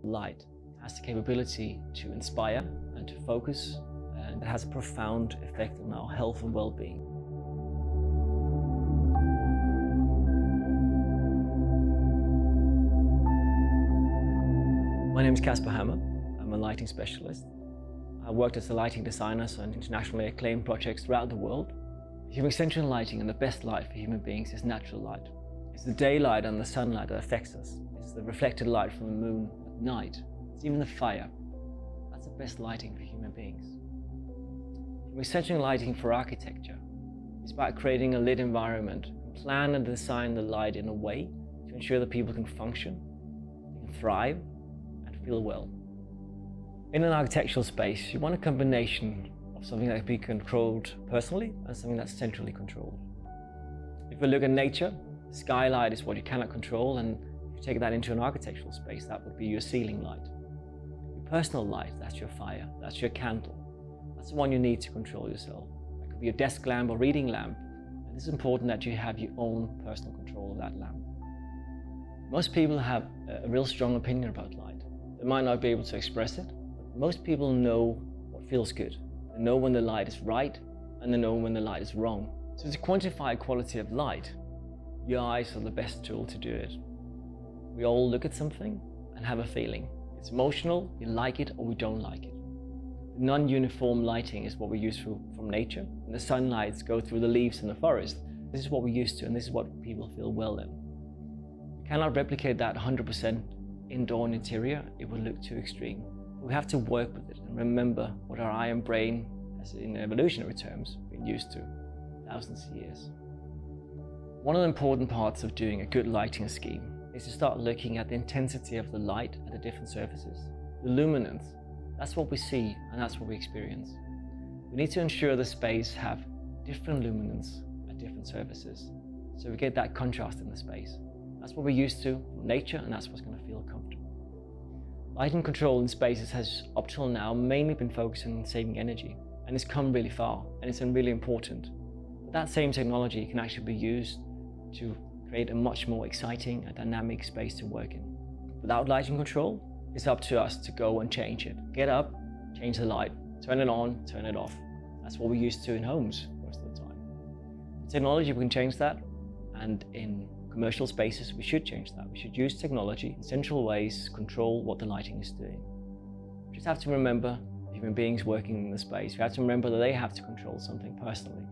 Light has the capability to inspire and to focus, and it has a profound effect on our health and well-being. My name is Kasper Hammer. I'm a lighting specialist. I worked as a lighting designer on internationally acclaimed projects throughout the world. Human-centric lighting and the best light for human beings is natural light. It's the daylight and the sunlight that affects us. It's the reflected light from the moon at night. It's even the fire. That's the best lighting for human beings. Human-centric lighting for architecture is about creating a lit environment, plan and design the light in a way to ensure that people can function, they can thrive, and feel well. In an architectural space, you want a combination of something that can be controlled personally and something that's centrally controlled. If we look at nature, the skylight is what you cannot control, and if you take that into an architectural space, that would be your ceiling light. Your personal light, that's your fire, that's your candle. That's the one you need to control yourself. That could be a desk lamp or reading lamp, and it's important that you have your own personal control of that lamp. Most people have a real strong opinion about light. They might not be able to express it, but most people know what feels good. They know when the light is right, and they know when the light is wrong. So to quantify quality of light, your eyes are the best tool to do it. We all look at something and have a feeling. It's emotional, we like it or we don't like it. The non-uniform lighting is what we use from nature. When the sunlights go through the leaves in the forest, this is what we're used to, and this is what people feel well in. We cannot replicate that 100% indoor and interior. It would look too extreme. We have to work with it and remember what our eye and brain, as in evolutionary terms, been used to thousands of years. One of the important parts of doing a good lighting scheme is to start looking at the intensity of the light at the different surfaces. The luminance, that's what we see and that's what we experience. We need to ensure the space have different luminance at different surfaces, so we get that contrast in the space. That's what we're used to from nature, and that's what's going to feel comfortable. Lighting control in spaces has, up till now, mainly been focusing on saving energy, and it's come really far, and it's really important. But that same technology can actually be used to create a much more exciting and dynamic space to work in. Without lighting control, it's up to us to go and change it. Get up, change the light, turn it on, turn it off. That's what we're used to in homes most of the time. With technology, we can change that, and in commercial spaces, we should change that. We should use technology in central ways to control what the lighting is doing. We just have to remember human beings working in the space. We have to remember that they have to control something personally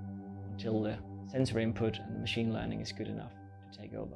until the sensory input and the machine learning is good enough to take over.